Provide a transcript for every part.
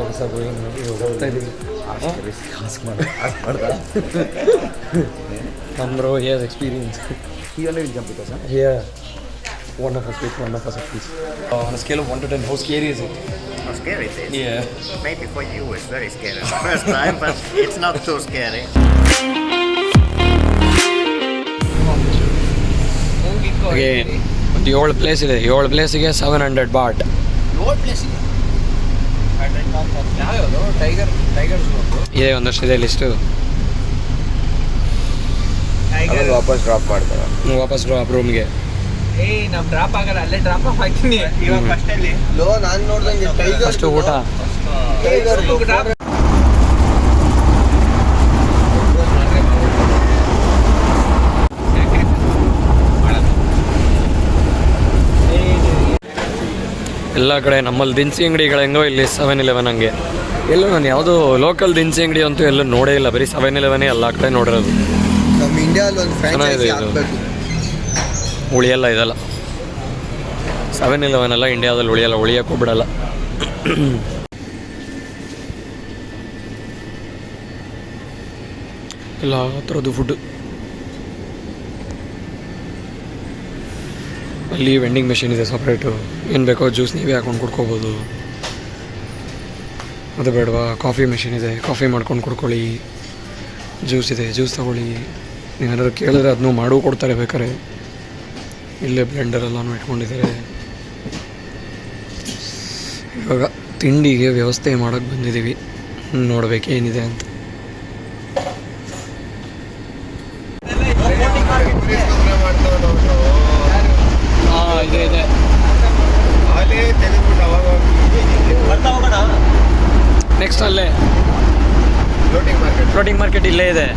ಹೋಗ್ತಾ ಇದ್ದೀವಿ. Bro, he has experience. He already jumped with us, huh? Yeah. One of us with one of us at least. On a scale of 1 to 10, how scary is it? How scary it is? Yeah. Maybe for you it's very scary the first time, but it's not too scary. Again, the old place ಇದೆ. ಈ old ಪ್ಲೇಸಿಗೆ 700 baht. Old place ಇದೆ. ಯಾವ್ಯಾವುದು tiger ಇದೆ ಒಂದಷ್ಟು ಇದೆ list. ವಾಪಸ್ drop ಮಾಡ್ತಾರೆ. ವಾಪಸ್ ಡ್ರಾಪ್ ರೂಮ್ಗೆ. ನಾವು ಡ್ರಾಪ್ ಆಗಲ್ಲ, ಅಲ್ಲೇ ಡ್ರಾಪ್ ಹಾಕ್ತೀನಿ. ಇವಾಗ ಫಸ್ಟ್ ಅಲ್ಲಿ ಲೋ ನಾನು ನೋಡ್ದಂಗೆ ಟೈಗರ್ ಅಷ್ಟು ಊಟ. ಟೈಗರ್ ಎಲ್ಲ ಕಡೆ ನಮ್ಮಲ್ಲಿ ದಿನಸಿ ಅಂಗಡಿಗಳು ಹೆಂಗೋ ಇಲ್ಲಿ 7-Eleven ಹಂಗೆ. ಎಲ್ಲೂ ನಾನು ಯಾವುದೋ ಲೋಕಲ್ ದಿನಸಿ ಅಂಗಡಿ ಅಂತೂ ಎಲ್ಲೂ ನೋಡೇ ಇಲ್ಲ. ಬರೀ 7-Eleven ಎಲ್ಲ ಕಡೆ ನೋಡಿರೋದು. ನಮ್ಮ ಇಂಡಿಯಾದಲ್ಲಿ ಒಂದು ಫ್ರಾಂಚೈಸಿ ಹಾಕಬೇಕು. ಉಳಿಯಲ್ಲ ಇದೆಲ್ಲ. 7-Eleven ಎಲ್ಲ ಇಂಡಿಯಾದಲ್ಲಿ ಉಳಿಯಲ್ಲ, ಉಳಿಯೋಕ್ಕೂ ಬಿಡಲ್ಲ. ಎಲ್ಲ ಥರದ್ದು ಫುಡ್ಡು. ಅಲ್ಲಿ ವೆಂಡಿಂಗ್ ಮೆಷಿನ್ ಇದೆ ಸಪ್ರೇಟು. ಏನು ಬೇಕೋ ಜ್ಯೂಸ್ ನೀವೇ ಹಾಕೊಂಡು ಕುಡ್ಕೋಬೋದು. ಅದು ಬೇಡವಾ, ಕಾಫಿ ಮೆಷಿನ್ ಇದೆ, ಕಾಫಿ ಮಾಡ್ಕೊಂಡು ಕುಡ್ಕೊಳ್ಳಿ. ಜ್ಯೂಸ್ ಇದೆ, ಜ್ಯೂಸ್ ತೊಗೊಳ್ಳಿ. ನೀವೇನಾದ್ರು ಕೇಳಿದ್ರೆ ಅದನ್ನು ಮಾಡೂ ಕೊಡ್ತಾರೆ ಬೇಕಾರೆ. ಇಲ್ಲೇ ಬ್ಲೆಂಡರ್ ಎಲ್ಲನೂ ಇಟ್ಕೊಂಡಿದ್ದಾರೆ. ಇವಾಗ ತಿಂಡಿಗೆ ವ್ಯವಸ್ಥೆ ಮಾಡೋಕ್ಕೆ ಬಂದಿದ್ದೀವಿ. ನೋಡ್ಬೇಕು ಏನಿದೆ ಅಂತ. ಇದೆ ನೆಕ್ಸ್ಟ್ ಅಲ್ಲೇ ಫ್ಲೋಟಿಂಗ್ ಮಾರ್ಕೆಟ್ ಇಲ್ಲೇ ಇದೆ.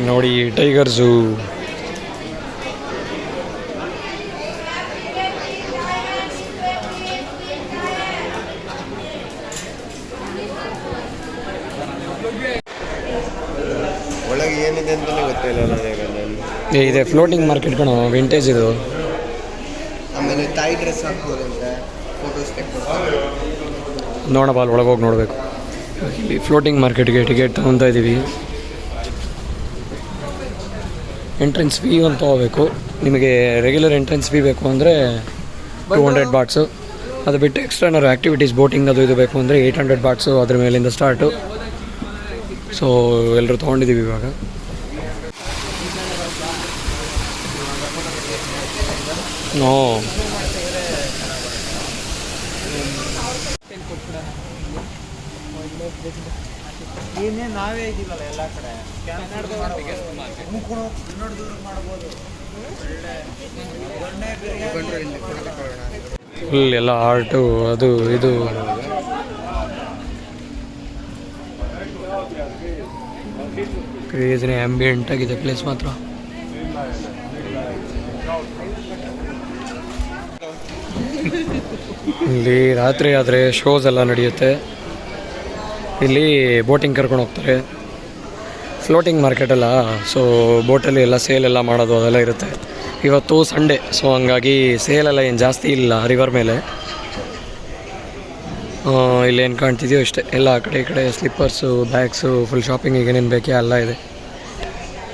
ನೋಡಿ ಟೈಗರ್ ಝೂ. ಒಳಗೆ ಏನಿದೆ ಅಂತಲೇ ಗೊತ್ತಿಲ್ಲ ನನಗೆ. ಇದೆ ಫ್ಲೋಟಿಂಗ್ ಮಾರ್ಕೆಟ್ ಕಣೋ, ವಿಂಟೇಜ್ ಇದು. ಆಮೇಲೆ ತಾಯಿ ಡ್ರೆಸ್ ಹಾಕ್ಬೋದಂತೆ, ಫೋಟೋಸ್ ತೆಕ್ಕೊಡ್ತಾರೆ. ನೋಡೋಣ, ಅಲ್ಲಿ ಒಳಗೆ ಹೋಗಿ ನೋಡಬೇಕು. ಇಲ್ಲಿ ಫ್ಲೋಟಿಂಗ್ ಮಾರ್ಕೆಟ್ಗೆ ಟಿಕೆಟ್ ತೊಗೊತಾ ಇದ್ದೀವಿ. ಎಂಟ್ರೆನ್ಸ್ ಫೀ ಅಂತ ತೊಗೋಬೇಕು. ನಿಮಗೆ ರೆಗ್ಯುಲರ್ ಎಂಟ್ರೆನ್ಸ್ ಫೀ ಬೇಕು ಅಂದರೆ 200 ಬಾಟ್ಸು. ಅದು ಬಿಟ್ಟು ಎಕ್ಸ್ಟ್ರಾ ಏನಾದ್ರು ಆ್ಯಕ್ಟಿವಿಟೀಸ್ ಬೋಟಿಂಗ್ ಅದು ಇದು ಬೇಕು ಅಂದರೆ 800 ಬಾಟ್ಸು. ಅದ್ರ ಮೇಲಿಂದ ಸ್ಟಾರ್ಟು. ಸೊ ಎಲ್ಲರೂ ತೊಗೊಂಡಿದ್ದೀವಿ ಇವಾಗ. ನೋ ಏನೇ ನಾವೇ ಇದ್ದೀವಲ್ಲ ಎಲ್ಲ ಕಡೆ. ಫುಲ್ ಎಲ್ಲ ಆರ್ಟು ಅದು ಇದು. ಕ್ರೇಜಿನೇ ಆ್ಯಂಬಿಯೆಂಟ್ ಆಗಿದೆ ಪ್ಲೇಸ್ ಮಾತ್ರ. ಇಲ್ಲಿ ರಾತ್ರಿ ಆದರೆ ಶೋಸ್ ಎಲ್ಲ ನಡೆಯುತ್ತೆ. ಇಲ್ಲಿ ಬೋಟಿಂಗ್ ಕರ್ಕೊಂಡು ಹೋಗ್ತಾರೆ. ಫ್ಲೋಟಿಂಗ್ ಮಾರ್ಕೆಟ್ ಅಲ್ಲ, ಸೊ ಬೋಟಲ್ಲಿ ಎಲ್ಲ ಸೇಲ್ ಎಲ್ಲ ಮಾಡೋದು ಅದೆಲ್ಲ ಇರುತ್ತೆ. ಇವತ್ತು ಸಂಡೇ, ಸೊ ಹಂಗಾಗಿ ಸೇಲೆಲ್ಲ ಏನು ಜಾಸ್ತಿ ಇಲ್ಲ ರಿವರ್ ಮೇಲೆ. ಇಲ್ಲೇನು ಕಾಣ್ತಿದೆಯೋ ಇಷ್ಟೇ. ಎಲ್ಲ ಆ ಕಡೆ ಈ ಕಡೆ ಸ್ಲಿಪ್ಪರ್ಸು, ಬ್ಯಾಗ್ಸು, ಫುಲ್ ಶಾಪಿಂಗಿಗೆ ಏನೇನು ಬೇಕೇ ಎಲ್ಲ ಇದೆ.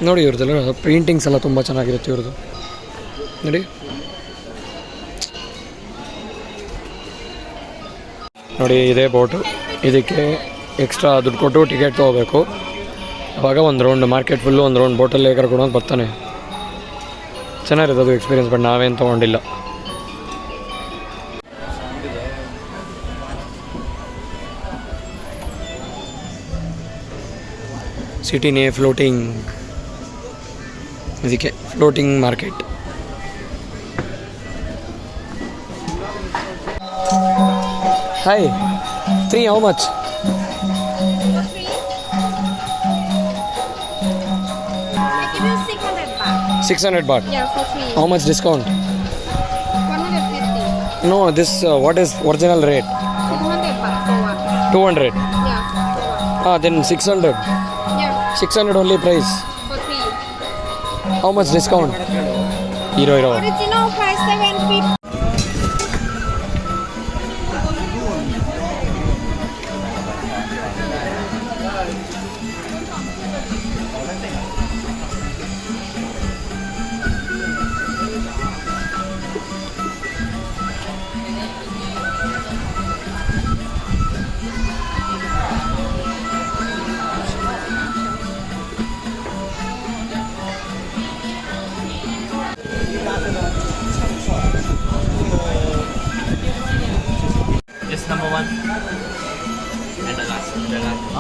ನೋಡಿ ಇವ್ರದ್ದೆಲ್ಲ ಪೇಂಟಿಂಗ್ಸ್ ಎಲ್ಲ ತುಂಬ ಚೆನ್ನಾಗಿರುತ್ತೆ ಇವ್ರದ್ದು. ನೋಡಿ ನೋಡಿ ಇದೇ ಬೋಟು. ಇದಕ್ಕೆ ಎಕ್ಸ್ಟ್ರಾ ದುಡ್ಡು ಕೊಟ್ಟು ಟಿಕೆಟ್ ತೊಗೋಬೇಕು. ಆವಾಗ ಒಂದು ರೌಂಡ್ ಮಾರ್ಕೆಟ್ ಫುಲ್ಲು ಒಂದು ರೌಂಡ್ ಬೋಟಲ್ಲೇ ಕರ್ಕೊಂಡು ಬರ್ತಾನೆ. ಚೆನ್ನಾಗಿರುತ್ತೆ ಅದು ಎಕ್ಸ್ಪೀರಿಯನ್ಸ್. ಬಟ್ ನಾವೇನು ತೊಗೊಂಡಿಲ್ಲ. ಸಿಟಿನೇ ಫ್ಲೋಟಿಂಗ್, ಇದಕ್ಕೆ floating market. Hi 3 how much? 600 baht. Yeah, for free. How much discount? 150. No, this what is original rate? 200 baht for one. 200. Yeah. Then 600. Yeah, 600 only price. for free. How much discount? Hero. Original price 750.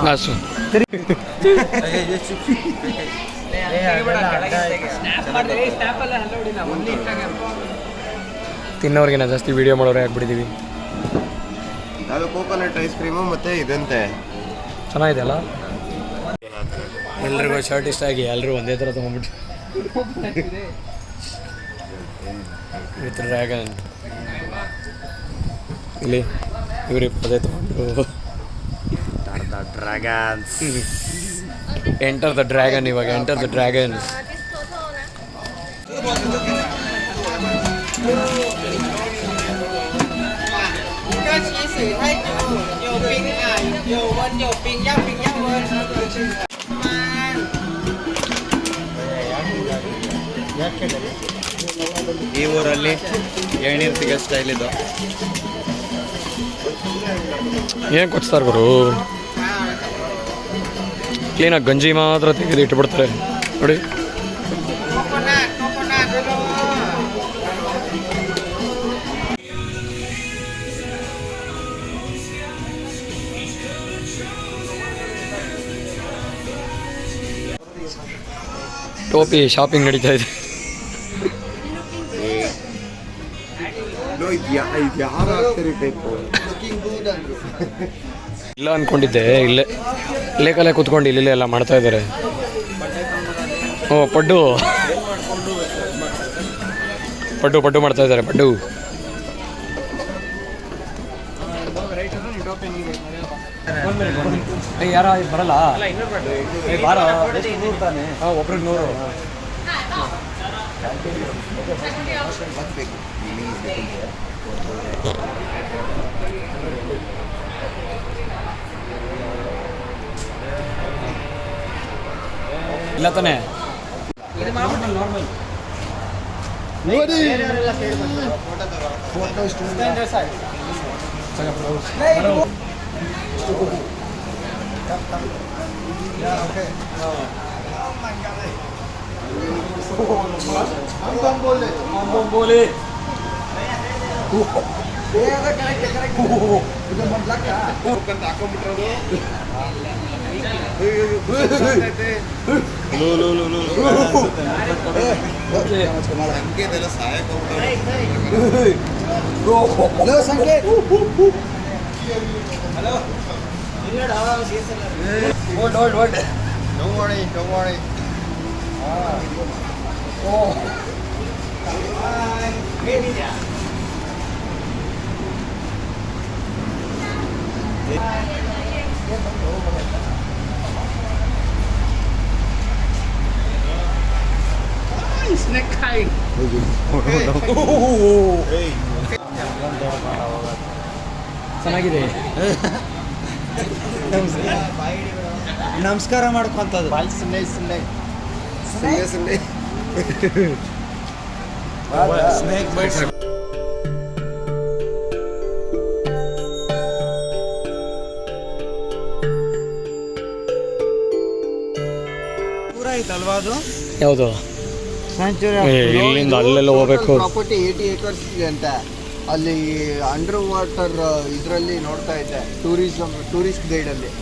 ಕಾಸು ತಿನ್ನೋರ್ಗಿನ ಜಾಸ್ತಿ video ಮಾಡೋರೆ ಆಗ್ಬಿಟ್ಟಿದ್ದೀವಿ. ಅದು coconut ice cream ಮತ್ತು ಇದಂತೆ ಚೆನ್ನಾಗಿದೆ ಅಲ್ಲ. ಎಲ್ರಿಗೂ shirt ಇಷ್ಟ ಆಗಿ ಎಲ್ಲರೂ ಒಂದೇ ಥರ ತೊಗೊಂಡ್ಬಿಟ್ಟು ವಿತ್ ಡ್ರ್ಯಾಗನ್ ಇಲ್ಲಿ ಇವ್ರಿ ಪದೇ ತೊಗೊಂಡು ಡ್ರ್ಯಾಗನ್ಸ್. Enter the dragon. ಇವಾಗ ಎಂಟರ್ ದ ಡ್ರ್ಯಾಗನ್. ಈ ಊರಲ್ಲಿ ಎಳ್ನೀರು ಸಿಗೋ ಸ್ಟೈಲ್ ಇದು. ಏನು ಕೊಡ್ತಾರೆ ಗುರು, ಕ್ಲೀನಾಗಿ ಗಂಜಿ ಮಾತ್ರ ತೆಗೆದು ಇಟ್ಬಿಡ್ತಾರೆ ನೋಡಿ. ಟೋಪಿ ಶಾಪಿಂಗ್ ನಡೀತಾ ಇದೆ. ಇಲ್ಲ ಅಂದ್ಕೊಂಡಿದ್ದೆ, ಇಲ್ಲೇ ಕಾಲೇ ಕೂತ್ಕೊಂಡು ಇಲ್ಲೇ ಎಲ್ಲ ಮಾಡ್ತಾ ಇದ್ದಾರೆ. ಪಡ್ಡು ಪಡ್ಡು ಪಡ್ಡು ಮಾಡ್ತಾ ಇದ್ದಾರೆ. ಪಡ್ಡು ಯಾರ ಬರಲ್ಲ ಬಾರ. ಒಬ್ರಿಗೆ 100. ಇಲ್ಲ ತಾನೆ ಚೆನ್ನಾಗಿದೆ. ನಮಸ್ಕಾರ ಮಾಡ್ಕೊಂತದ್ದು ಸುಮ್ಮನೆ ಸುಮ್ಮನೆ ಸುಮ್ಮನೆ ಸ್ನೇಕ್ ಬೈಟ್ಸ್. ಪೂರ ಐತಲ್ವಾ ಅದು? ಯಾವುದು? ಇಲ್ಲಿಂದ ಅಲ್ಲೆಲ್ಲ ಹೋಗ್ಬೇಕು. ಪ್ರಾಪರ್ಟಿ 80 acres ಇದೆ ಅಂತ. ಅಲ್ಲಿ ಅಂಡರ್ ವಾಟರ್ ಇದರಲ್ಲಿ ನೋಡ್ತಾ ಇದ್ದೆ, ಟೂರಿಸ್ಟ್ ಗೈಡಲ್ಲಿ.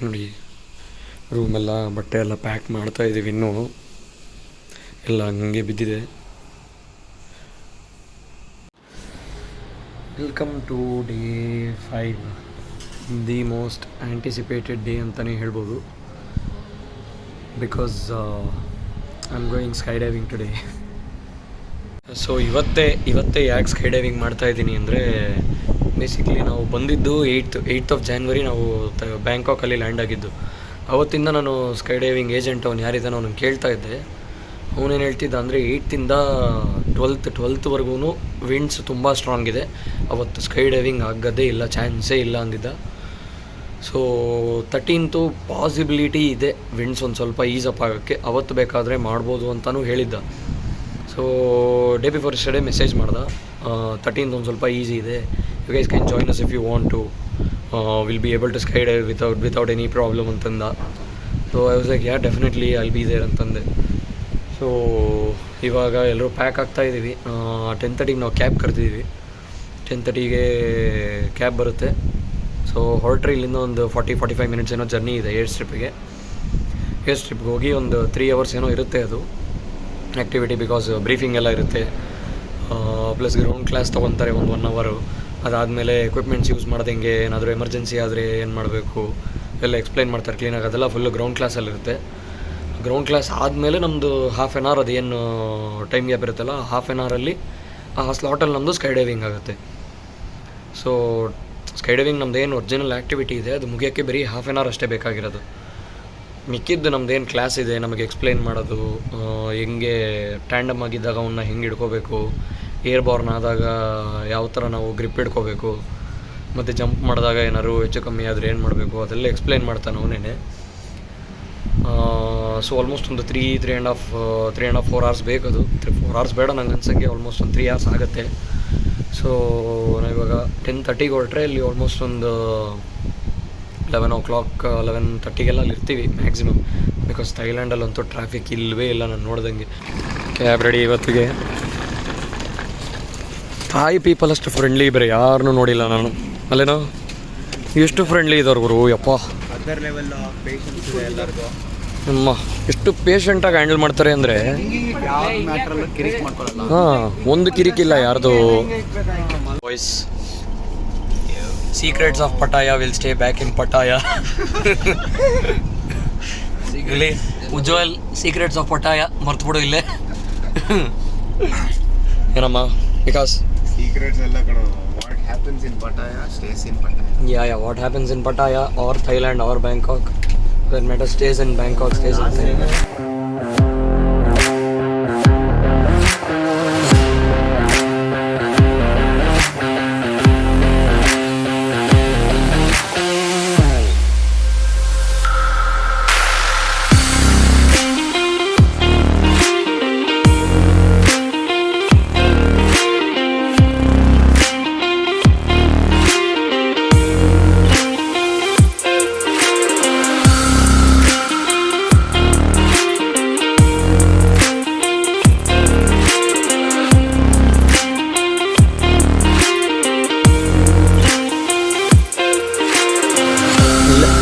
ನೋಡಿ ರೂಮೆಲ್ಲ ಬಟ್ಟೆ ಎಲ್ಲ ಪ್ಯಾಕ್ ಮಾಡ್ತಾ ಇದ್ದೀವಿ. ಇನ್ನೂ ಎಲ್ಲ ಹಂಗೆ ಬಿದ್ದಿದೆ. Welcome to day 5, the most anticipated day ಅಂತಲೇ ಹೇಳ್ಬೋದು. Because I am going sky diving today. So ಇವತ್ತೇ ಯಾಕೆ ಸ್ಕೈ ಡೈವಿಂಗ್ ಮಾಡ್ತಾಯಿದ್ದೀನಿ ಅಂದರೆ, ಬೇಸಿಕ್ಲಿ ನಾವು ಬಂದಿದ್ದು 8th of January ನಾವು ಬ್ಯಾಂಕಾಕಲ್ಲಿ ಲ್ಯಾಂಡ್ ಆಗಿದ್ದು. ಅವತ್ತಿಂದ ನಾನು ಸ್ಕೈ ಡೈವಿಂಗ್ ಏಜೆಂಟ್ ಅವ್ನು ಯಾರಿದ್ದಾನೋ ಅವ್ನು ಕೇಳ್ತಾ ಇದ್ದೆ. ಅವನೇನು ಹೇಳ್ತಿದ್ದ ಅಂದರೆ 8th ಇಂದ 12th ವಿಂಡ್ಸ್ ತುಂಬ ಸ್ಟ್ರಾಂಗ್ ಇದೆ, ಅವತ್ತು ಸ್ಕೈ ಡೈವಿಂಗ್ ಆಗೋದೇ ಇಲ್ಲ, ಚಾನ್ಸೇ ಇಲ್ಲ ಅಂದಿದ್ದ. ಸೊ 13th ಪಾಸಿಬಿಲಿಟಿ ಇದೆ ವಿಂಡ್ಸ್ ಒಂದು ಸ್ವಲ್ಪ ಈಸಪ್ ಆಗೋಕ್ಕೆ, ಅವತ್ತು ಬೇಕಾದರೆ ಮಾಡ್ಬೋದು ಅಂತಲೂ ಹೇಳಿದ್ದ. So day before yesterday message ಮಾಡ್ದೆ, 13th ಒಂದು ಸ್ವಲ್ಪ ಈಸಿ ಇದೆ, you guys can join us if you want to, will be able to skydive without any problem ಅಂತಂದ. So I was like yeah definitely I'll be there ಅಂತಂದೆ. So ಇವಾಗ ಎಲ್ಲರೂ pack ಆಗ್ತಾಯಿದ್ದೀವಿ. 10:30ಗೆ ನಾವು ಕ್ಯಾಬ್ ಕರೆದಿದ್ದೀವಿ, 10:30ಗೆ ಕ್ಯಾಬ್ ಬರುತ್ತೆ. ಸೊ ಹೊರಟ್ರೆ ಇಲ್ಲಿಂದ ಒಂದು 40-45 ಮಿನಿಟ್ಸ್ ಏನೋ ಜರ್ನಿ ಇದೆ ಏರ್ ಸ್ಟ್ರಿಪ್ಗೆ ಹೋಗಿ ಒಂದು 3 hours ಏನೋ ಇರುತ್ತೆ ಅದು ಆ್ಯಕ್ಟಿವಿಟಿ, ಬಿಕಾಸ್ ಬ್ರೀಫಿಂಗ್ ಎಲ್ಲ ಇರುತ್ತೆ, ಪ್ಲಸ್ ಗ್ರೌಂಡ್ ಕ್ಲಾಸ್ ತೊಗೊತಾರೆ ಒಂದು 1 hour. ಅದಾದಮೇಲೆ ಎಕ್ವಿಪ್ಮೆಂಟ್ಸ್ ಯೂಸ್ ಮಾಡೋದು ಹೆಂಗೆ, ಏನಾದರೂ ಎಮರ್ಜೆನ್ಸಿ ಆದರೆ ಏನು ಮಾಡಬೇಕು ಎಲ್ಲ ಎಕ್ಸ್ಪ್ಲೈನ್ ಮಾಡ್ತಾರೆ ಕ್ಲೀನಾಗಿ, ಅದೆಲ್ಲ ಫುಲ್ಲು ಗ್ರೌಂಡ್ ಕ್ಲಾಸಲ್ಲಿರುತ್ತೆ. ಗ್ರೌಂಡ್ ಕ್ಲಾಸ್ ಆದಮೇಲೆ ನಮ್ಮದು 1/2 hour ಅದೇನು ಟೈಮ್ ಗ್ಯಾಪ್ ಇರುತ್ತಲ್ಲ, 1/2 hour ಆ ಸ್ಲಾಟಲ್ಲಿ ನಮ್ಮದು ಸ್ಕೈ ಡೈವಿಂಗ್ ಆಗುತ್ತೆ. ಸೊ ಸ್ಕೈ ಡೈವಿಂಗ್ ನಮ್ದು ಏನು ಒರಿಜಿನಲ್ ಆ್ಯಕ್ಟಿವಿಟಿ ಇದೆ ಅದು ಮುಗಿಯೋಕ್ಕೆ ಬರೀ 1/2 hour ಅಷ್ಟೇ ಬೇಕಾಗಿರೋದು. ಮಿಕ್ಕಿದ್ದು ನಮ್ಮದೇನು ಕ್ಲಾಸ್ ಇದೆ ನಮಗೆ ಎಕ್ಸ್ಪ್ಲೈನ್ ಮಾಡೋದು, ಹೆಂಗೆ ಟ್ಯಾಂಡಮ್ ಆಗಿದ್ದಾಗ ಅವನ್ನ ಹೆಂಗೆ ಹಿಡ್ಕೋಬೇಕು, ಏರ್ ಬಾರ್ನ್ ಆದಾಗ ಯಾವ ಥರ ನಾವು ಗ್ರಿಪ್ ಹಿಡ್ಕೋಬೇಕು, ಮತ್ತು ಜಂಪ್ ಮಾಡಿದಾಗ ಏನಾದ್ರು ಹೆಚ್ಚು ಕಮ್ಮಿ ಆದರೆ ಏನು ಮಾಡಬೇಕು ಅದೆಲ್ಲ ಎಕ್ಸ್ಪ್ಲೈನ್ ಮಾಡ್ತಾನೆ ಅವನೇ. ಸೊ ಆಲ್ಮೋಸ್ಟ್ ಒಂದು 3.5-4 hours ಬೇಕದು. 4 hours ಬೇಡ ನಂಗೆ ಅನ್ಸಂಗೆ, ಆಲ್ಮೋಸ್ಟ್ ಒಂದು 3 hours ಆಗುತ್ತೆ. ಸೊ ನಾವಿವಾಗ 10:30ಗೆ ಹೊರಟ್ರೆ ಇಲ್ಲಿ ಆಲ್ಮೋಸ್ಟ್ ಒಂದು 11 o'clock 11:30ಗೆಲ್ಲ ಅಲ್ಲಿ ಇರ್ತೀವಿ ಮ್ಯಾಕ್ಸಿಮಮ್, ಬಿಕಾಸ್ ಥೈಲ್ಯಾಂಡಲ್ಲಂತೂ ಟ್ರಾಫಿಕ್ ಇಲ್ಲವೇ ಇಲ್ಲ ನಾನು ನೋಡ್ದಂಗೆ. ಕ್ಯಾಬ್ ರೆಡಿ ಇವತ್ತಿಗೆ. ಥಾಯ್ ಪೀಪಲ್ ಅಷ್ಟು ಫ್ರೆಂಡ್ಲಿ ಬೇರೆ ಯಾರನ್ನೂ ನೋಡಿಲ್ಲ ನಾನು, ಅಲ್ಲೇನೋ ಎಷ್ಟು ಫ್ರೆಂಡ್ಲಿ ಇದ್ದವ್ರು ಗುರು, ಯಪ್ಪ ಅದರ್ ಲೆವೆಲ್ ಆಫ್ ಪೇಷನ್ಸ್ ಇದೆ ಎಲ್ಲರಿಗೂ. ನಮ್ಮ ಎಷ್ಟು ಪೇಷಂಟಾಗಿ ಹ್ಯಾಂಡಲ್ ಮಾಡ್ತಾರೆ ಅಂದರೆ, ಯಾವ ಮ್ಯಾಟ್ರಲ್ಲೂ ಕಿರಿಕ್ ಮಾಡ್ಕೊಳ್ಳಲ್ಲ. ಹಾಂ, ಒಂದು ಕಿರಿಕಿಲ್ಲ ಯಾರ್ದು. Voice secrets of ಪಟಾಯ will stay back in ಪಟಾಯ. ಇಲ್ಲಿ ಉಜ್ವಲ್ ಸೀಕ್ರೆಟ್ಸ್ ಆಫ್ ಪಟಾಯ ಮರ್ತ್ಬಿಡು ಇಲ್ಲೇ. ಏನಮ್ಮ ವಿಕಾಸ್? ಸೀಕ್ರೆಟ್ಸ್ ಎಲ್ಲ ಕಡೆ what happens in ಪಟಾಯ stays in ಪಟಾಯ. Yeah, what happens in Pattaya or Thailand or Bangkok, that matter stays in Bangkok, stays in Thailand.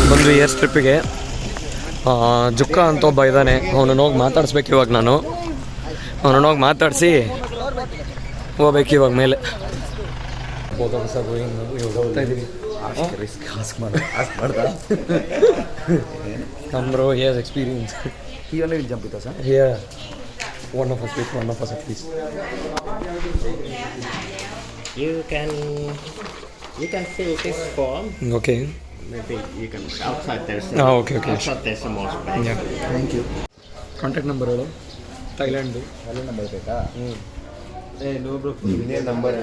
ಬಂದ್ವಿ air ಸ್ಟ್ರಿಪ್ಪಿಗೆ. ಜುಕ್ಕ ಅಂತ ಒಬ್ಬ ಇದ್ದಾನೆ, ಅವನನ್ನು ಹೋಗಿ ಮಾತಾಡಿಸ್ಬೇಕು ಇವಾಗ ನಾನು. ಅವನನ್ನು ಹೋಗಿ ಮಾತಾಡಿಸಿ ಹೋಗ್ಬೇಕು ಇವಾಗ ಮೇಲೆ. ಇವಾಗ ಹೋಗ್ತಾ ಇದ್ದೀವಿ. Bro, he has experience. He only will jump with us, huh? Yeah. One of us at least. You can fill this form. Okay. Maybe you can outside there's okay. outside there's some more space. Yeah. Thank you. Contact number ಹೇಳು, ಥೈಲ್ಯಾಂಡ್ದು. ಅಲ್ಲೇ number ಬೇಕಾ? No bro, ಇದೇ number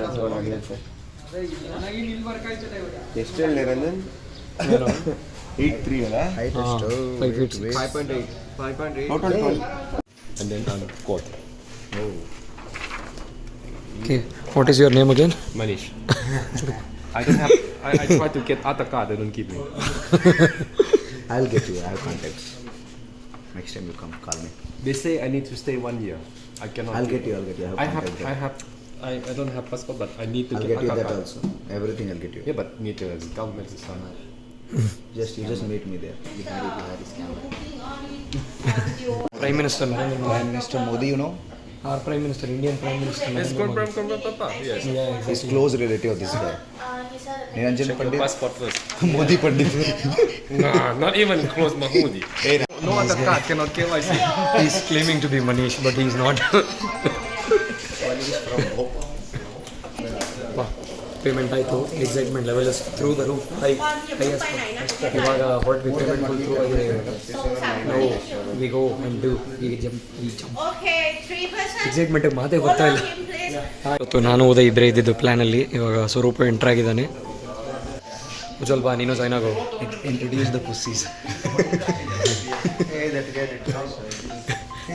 ಎಷ್ಟು ಹೇಳಿ ರಂಜನ್? 8'3" ಅಲ್ಲ? Height ಎಷ್ಟು? 5 feet 6. 5.8 Total 12. And then on quad. Oh. Okay. What is your name again? Manish. I don't have. I try to get other card. They don't give me. I'll get you. I have contacts. Next time you come, call me. They say I need to stay 1 year. I cannot. I'll get you. I don't have passport, but I need to I'll get get you other that card. also. Everything I'll get you. Yeah, but need the government is on. You just meet me there. Bihari scammer. Prime Minister. Prime Minister Modi, you know, Our Prime Minister, Indian Prime Minister. Yes, Papa. Yes. Yeah, he's exactly. close relative of this guy. Niranjan Check your Pandit, passport first. Modi Pandit. Nah, not even close Mahmoodi. No other card cannot KYC. He's claiming to be Manish, but he's not. Payment ಆಯಿತು. Excitement level is through the roof highest. ಇವಾಗ ಹೊರಟ್ವಿ, payment full through ಆಗಿದೆ. ನಾವು we go and do ಈಗ jump ಎಕ್ಸೈಟ್ಮೆಂಟಿಗೆ ಮಾತೇ ಬರ್ತಾ ಇಲ್ಲ. ಇವತ್ತು ನಾನು ಉದಯ ಇಬ್ಬರೇ ಇದ್ದಿದ್ದು ಪ್ಲ್ಯಾನಲ್ಲಿ. ಇವಾಗ ಸ್ವರೂಪ ಎಂಟ್ರ್ ಆಗಿದ್ದಾನೆ. ಉಜ್ವಲ್ ಬಾ, ನೀನು ಜಾಯ್ನ್ ಆಗೋ. Introduce the pussies.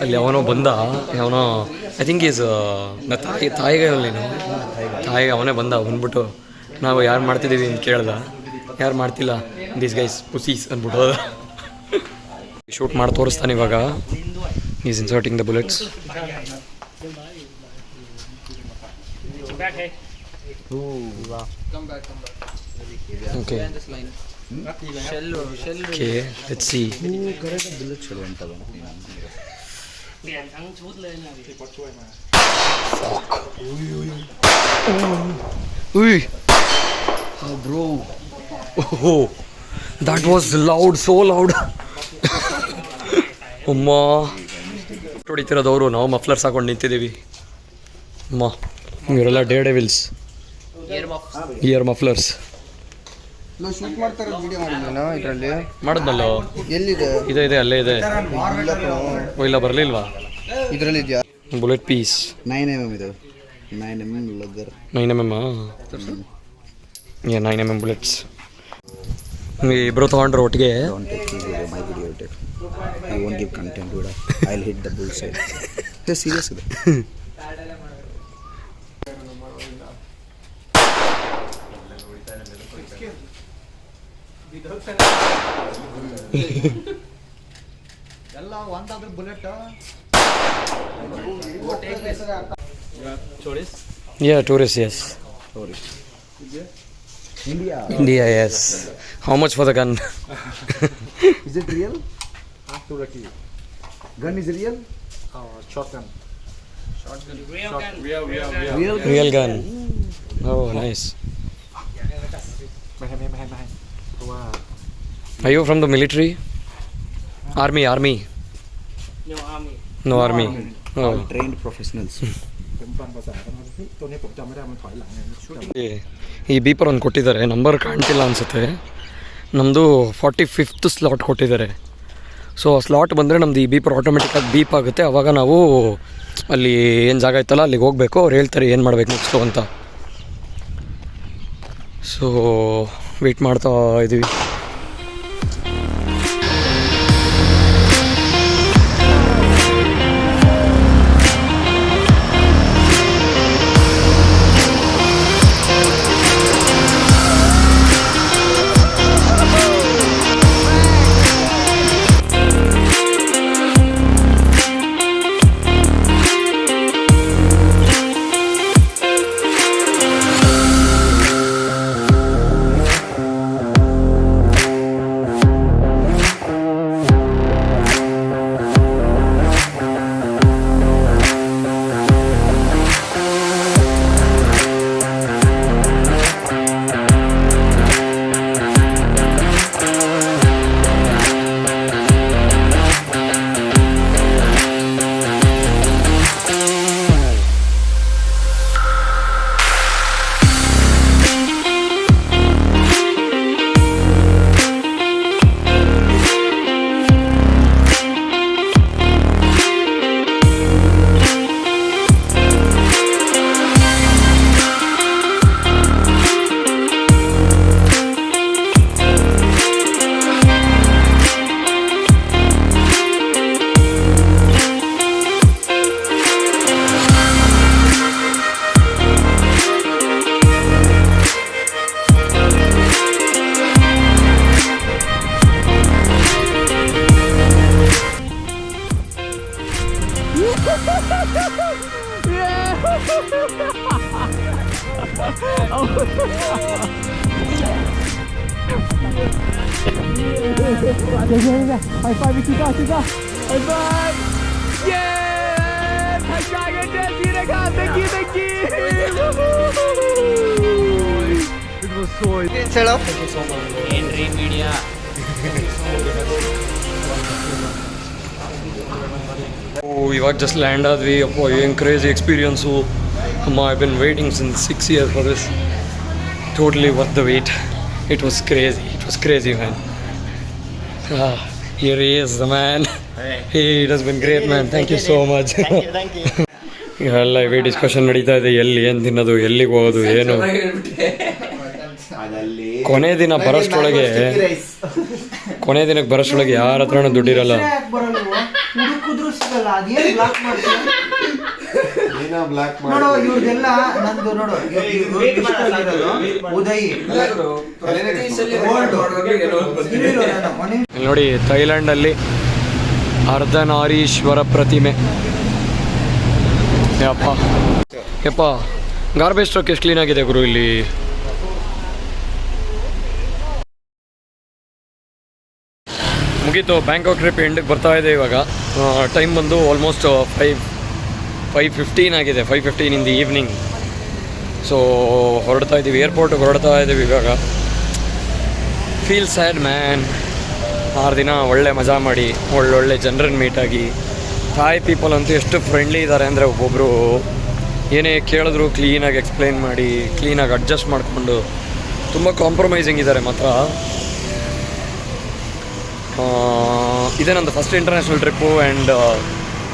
ಅಲ್ಲಿ ಅವನೋ ಬಂದ, ಅವನೋ ಐ ಥಿಂಕ್ ಈಸ್ ತಾಯಿಗೆ ಅವನೇ ಬಂದ್ಬಿಟ್ಟು ನಾವು ಯಾರು ಮಾಡ್ತಿದ್ದೀವಿ ಅಂತ ಕೇಳ್ದ. ಯಾರು ಮಾಡ್ತಿಲ್ಲ, ದಿಸ್ ಗೈಸ್ ಪುಸೀಸ್ ಅಂದ್ಬಿಟ್ಟು ಹೋದ. ಶೂಟ್ ಮಾಡಿ ತೋರಿಸ್ತಾನೆ ಇವಾಗ. Is inserting the bullets. Okay let's see. Bro, oh, that was loud, so loud. ಅಮ್ಮ ಹೊಡಿತಿರೋದವರು, ನಾವು ಮಫ್ಲರ್ಸ್ ಹಾಕೊಂಡು ನಿಂತಿದ್ದೀವಿ. ಅಮ್ಮ ಇವರೆಲ್ಲ ಡೇ ಡೆವಿಲ್ಸ್, ಇಯರ್ ಮಫ್ಲರ್ಸ್. ನಾವು ಶೂಟ್ ಮಾಡ್ತಾ ಇರೋದು ವಿಡಿಯೋ ಮಾಡಿದ್ನಾ ಇದರಲ್ಲಿ? ಮಾಡಿದ್ನಲ್ಲ. ಎಲ್ಲಿದೆ? ಇದೆ ಅಲ್ಲೇ ಇದೆ. ಇಲ್ಲ ಬರಲಿಲ್ವಾ? ಇದರಲ್ಲಿ ಇದೆಯಾ? ಬುಲೆಟ್ ಪೀಸ್ 9mm ಇದು. 9mm ಲಗ್ಗರ್. 9mm 9mm bullets. ಇಬ್ಬರು ತೊಗೊಂಡ್ರು ಒಟ್ಟಿಗೆ. My video take. I won't give content ವಿಡ. I will hit the bull side. Serious ಇದೆ. ಎಲ್ಲ ಒಂದಾದ್ರೂ bullet. Yeah, tourist, yes. India, yes. How much for the gun? Is it real? Gun is real? Shotgun. Real gun. Oh, nice. Are you from the military? Army. No army. Oh. Trained professionals. ಈ ಬೀಪರ್ ಒಂದು ಕೊಟ್ಟಿದ್ದಾರೆ, number ಕಾಣ್ತಿಲ್ಲ ಅನಿಸುತ್ತೆ. ನಮ್ಮದು 45th slot ಕೊಟ್ಟಿದ್ದಾರೆ. So ಆ slot ಬಂದರೆ ನಮ್ಮದು ಈ ಬೀಪರ್ ಆಟೋಮೆಟಿಕ್ಕಾಗಿ ಬೀಪ್ ಆಗುತ್ತೆ. ಆವಾಗ ನಾವು ಅಲ್ಲಿ ಏನು ಜಾಗ ಇತ್ತಲ್ಲ ಅಲ್ಲಿಗೆ ಹೋಗಬೇಕು. ಅವ್ರು ಹೇಳ್ತಾರೆ ಏನು ಮಾಡಬೇಕು ನೆಕ್ಸ್ಟು ಅಂತ. ಸೊ ವೆಯ್ಟ್ ಮಾಡ್ತಾ ಇದ್ದೀವಿ. High five, Chica! High five! Yeah! High five, thank you! It was so Henry Media. ಇವಾಗ ಜಸ್ಟ್ ಲ್ಯಾಂಡ್ ಆದ್ವಿ. ಅಪ್ಪ ಏನು ಕ್ರೇಜಿ ಎಕ್ಸ್ಪೀರಿಯನ್ಸು. ಅಮ್ಮ I been waiting since 6 years for this. totally worth the wait. It was crazy, man. Here he is, the man. Hey, it has been great, man. Thank you so much. Thank you. ಎಲ್ಲ ಇವೇ discussion ನಡೀತಾ ಇದೆ, ಎಲ್ಲಿ ಏನು ತಿನ್ನೋದು, ಎಲ್ಲಿಗೆ ಹೋಗೋದು, ಏನು. ಕೊನೆ ದಿನ ಬರೋಷ್ಟೊಳಗೆ ಯಾರ ಹತ್ರನೂ ದುಡ್ಡಿರಲ್ಲ. ಹುಡುಕಿದ್ರು ಸಿಗಲ್ಲ, ಅದೇನು ಬ್ಲಾಕ್ ಮಾಡ್ತೀವಿ ನೋಡು. ಇವ್ರದೆಲ್ಲ ನಂದು ನೋಡು, ಉದಯ್ ಇಲ್ಲಿ ನೋಡಿ, ಥೈಲ್ಯಾಂಡಲ್ಲಿ ಅರ್ಧನಾರೀಶ್ವರ ಪ್ರತಿಮೆ. ಯಪ್ಪ ಗಾರ್ಬೇಜ್ ಟ್ರಕ್ ಎಷ್ಟು ಕ್ಲೀನ್ ಆಗಿದೆ ಗುರು ಇಲ್ಲಿ. ಮುಗೀತು, ಬ್ಯಾಂಕಾಕ್ ಟ್ರಿಪ್ ಎಂಡಿಗೆ ಬರ್ತಾ ಇದೆ ಇವಾಗ. ಟೈಮ್ ಬಂದು ಆಲ್ಮೋಸ್ಟ್ 5:15 ಆಗಿದೆ, 5:15 ಇನ್ ದಿ ಈವ್ನಿಂಗ್. ಸೊ ಹೊರಡ್ತಾ ಇದ್ದೀವಿ, ಏರ್ಪೋರ್ಟಿಗೆ ಹೊರಡ್ತಾ ಇದ್ದೀವಿ ಇವಾಗ. Feel sad man. 6 ದಿನ ಒಳ್ಳೆ ಮಜಾ ಮಾಡಿ, ಒಳ್ಳೊಳ್ಳೆ ಜನರನ್ನು ಮೀಟಾಗಿ, ಥಾಯ್ ಪೀಪಲ್ ಅಂತೂ ಎಷ್ಟು ಫ್ರೆಂಡ್ಲಿ ಇದ್ದಾರೆ ಅಂದರೆ, ಒಬ್ಬೊಬ್ಬರು ಏನೇ ಕೇಳಿದ್ರು ಕ್ಲೀನಾಗಿ ಎಕ್ಸ್ಪ್ಲೈನ್ ಮಾಡಿ, ಕ್ಲೀನಾಗಿ ಅಡ್ಜಸ್ಟ್ ಮಾಡಿಕೊಂಡು ತುಂಬ ಕಾಂಪ್ರಮೈಸಿಂಗ್ ಇದ್ದಾರೆ ಮಾತ್ರ. ಇದೇ ನಂದು first international trip and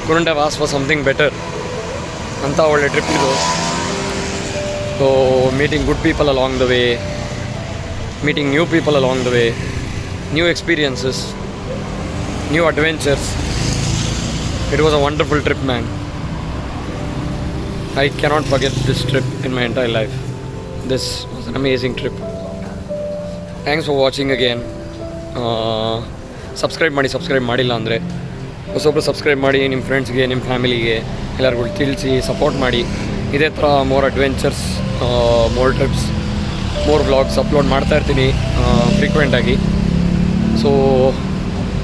couldn't have asked for something better ಅಂತ ಒಳ್ಳೆ ಟ್ರಿಪ್ ಇದು. So meeting good people along the way, meeting new people along the way, new experiences, new adventures. It was a wonderful trip, man. I cannot forget this trip in my entire life. This was an amazing trip. Thanks for watching again. Subscribe ಮಾಡಿಲ್ಲ ಅಂದರೆ ಹೊಸೊಬ್ಬರು subscribe ಮಾಡಿ, ನಿಮ್ಮ ಫ್ರೆಂಡ್ಸ್ಗೆ, ನಿಮ್ಮ ಫ್ಯಾಮಿಲಿಗೆ ಎಲ್ಲರಿಗೂ ತಿಳಿಸಿ support ಮಾಡಿ. ಇದೇ ಥರ more adventures, more trips, more vlogs upload ಮಾಡ್ತಾ ಇರ್ತೀನಿ ಫ್ರೀಕ್ವೆಂಟಾಗಿ. So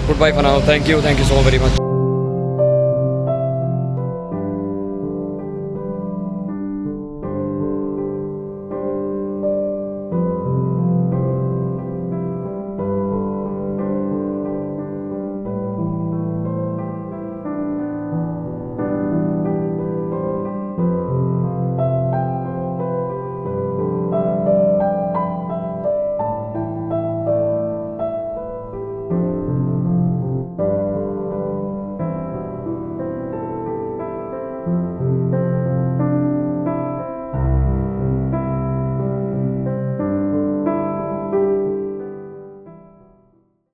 good bye for now. Thank you so very much.